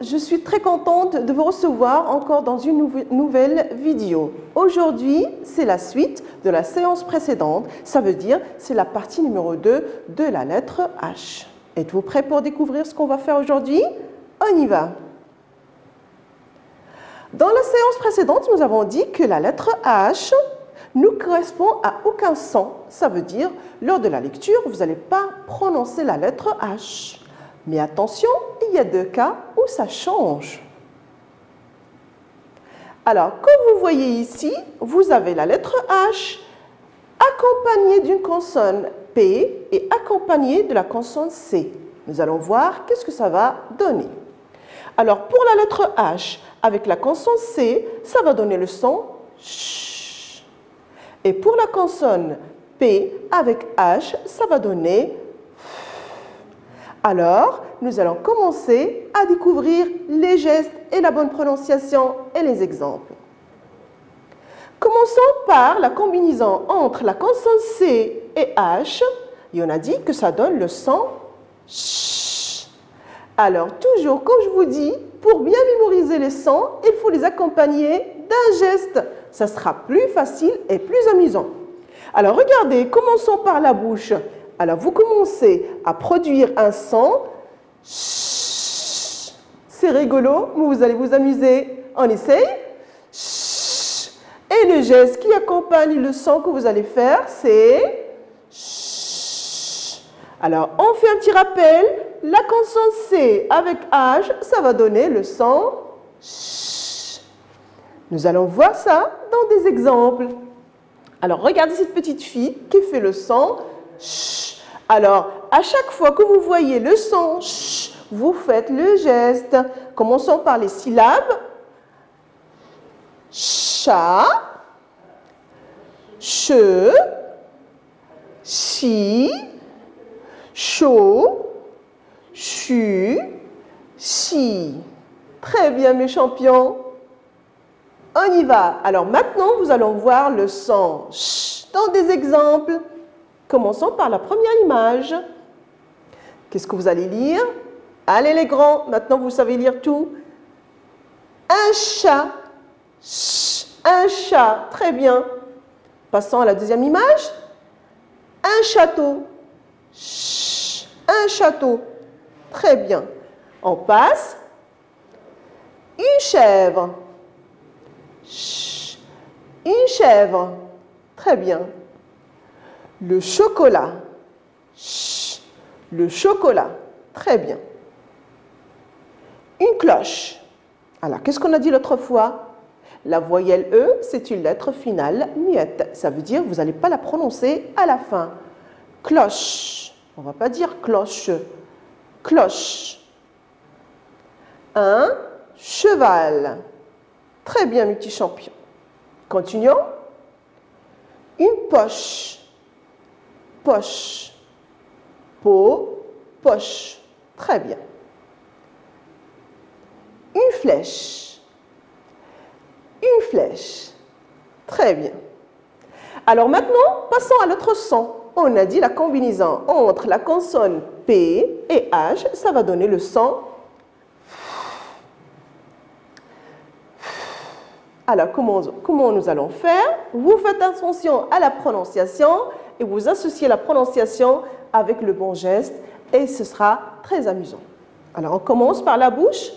je suis très contente de vous recevoir encore dans une nouvelle vidéo. Aujourd'hui, c'est la suite de la séance précédente. Ça veut dire c'est la partie numéro 2 de la lettre H. Êtes-vous prêts pour découvrir ce qu'on va faire aujourd'hui? On y va! Dans la séance précédente, nous avons dit que la lettre H ne correspond à aucun son. Ça veut dire, lors de la lecture, vous n'allez pas prononcer la lettre H. Mais attention, il y a deux cas où ça change. Alors, comme vous voyez ici, vous avez la lettre H accompagnée d'une consonne P et accompagnée de la consonne C. Nous allons voir qu'est-ce que ça va donner. Alors, pour la lettre H, avec la consonne C, ça va donner le son ch. Et pour la consonne P, avec H, ça va donner f. Alors, nous allons commencer à découvrir les gestes et la bonne prononciation et les exemples. Commençons par la combinaison entre la consonne C et H. Et on a dit que ça donne le son ch. Alors, toujours, comme je vous dis, pour bien mémoriser les sons, il faut les accompagner d'un geste. Ça sera plus facile et plus amusant. Alors, regardez, commençons par la bouche. Alors, vous commencez à produire un son. C'est rigolo, mais vous allez vous amuser. On essaye. Et le geste qui accompagne le son que vous allez faire, c'est... Alors, on fait un petit rappel. La consonne C avec H, ça va donner le son ch. Nous allons voir ça dans des exemples. Alors, regardez cette petite fille qui fait le son ch. Alors, à chaque fois que vous voyez le son ch, vous faites le geste. Commençons par les syllabes. Cha, che, chi, chaud, chu, chi. Très bien, mes champions. On y va. Alors maintenant, vous allons voir le son ch dans des exemples. Commençons par la première image. Qu'est-ce que vous allez lire? Allez les grands, maintenant vous savez lire tout. Un chat. Ch, un chat. Très bien. Passons à la deuxième image. Un château. Ch, un château. Très bien. On passe. Une chèvre. Chut. Une chèvre. Très bien. Le chocolat. Chut. Le chocolat. Très bien. Une cloche. Alors, qu'est-ce qu'on a dit l'autre fois? La voyelle E, c'est une lettre finale muette. Ça veut dire que vous n'allez pas la prononcer à la fin. Cloche. On ne va pas dire cloche. Cloche. Un cheval. Très bien, mes petits champions. Continuons. Une poche. Poche. Peau. Poche. Très bien. Une flèche. Une flèche. Très bien. Alors maintenant, passons à l'autre son. On a dit la combinaison entre la consonne P et H, ça va donner le son. Alors, comment nous allons faire? Vous faites attention à la prononciation et vous associez la prononciation avec le bon geste et ce sera très amusant. Alors, on commence par la bouche.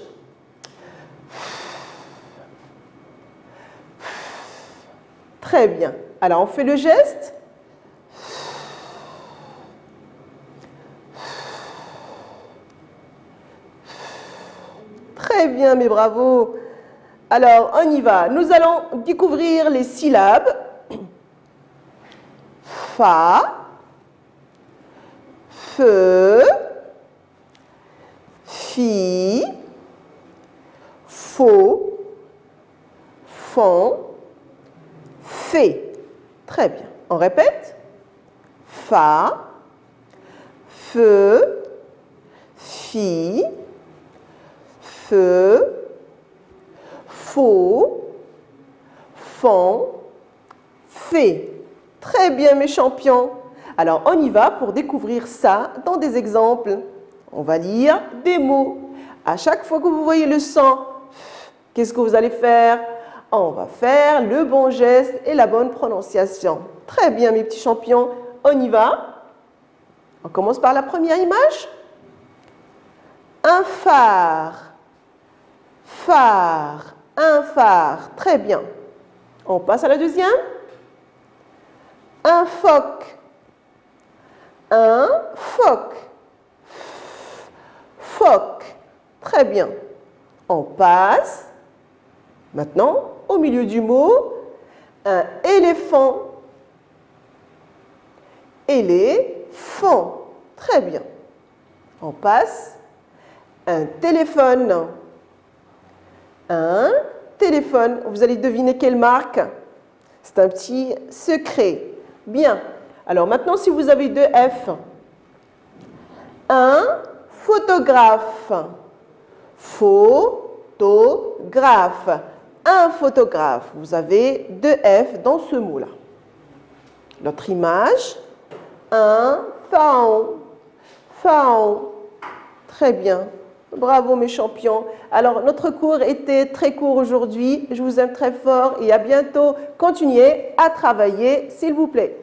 Très bien. Alors, on fait le geste. Très bien, mes bravos. Alors, on y va. Nous allons découvrir les syllabes. Fa, fe, fi, fo, fon, fait. Très bien. On répète. Fa, fe, fi, feu, faux, fond, fait. Très bien, mes champions. Alors, on y va pour découvrir ça dans des exemples. On va lire des mots. À chaque fois que vous voyez le son, qu'est-ce que vous allez faire? On va faire le bon geste et la bonne prononciation. Très bien, mes petits champions. On y va. On commence par la première image. Un phare. Phare. Un phare. Très bien. On passe à la deuxième. Un phoque. Un phoque. Phoque. Très bien. On passe maintenant au milieu du mot. Un éléphant. Éléphant. Très bien. On passe. Un téléphone. Un téléphone. Vous allez deviner quelle marque? C'est un petit secret. Bien. Alors maintenant, si vous avez deux F. Un photographe. Photographe. Un photographe. Vous avez deux F dans ce mot-là. L'autre image. Un pharaon. Pharaon. Très bien. Bravo mes champions. Alors notre cours était très court aujourd'hui. Je vous aime très fort et à bientôt. Continuez à travailler s'il vous plaît.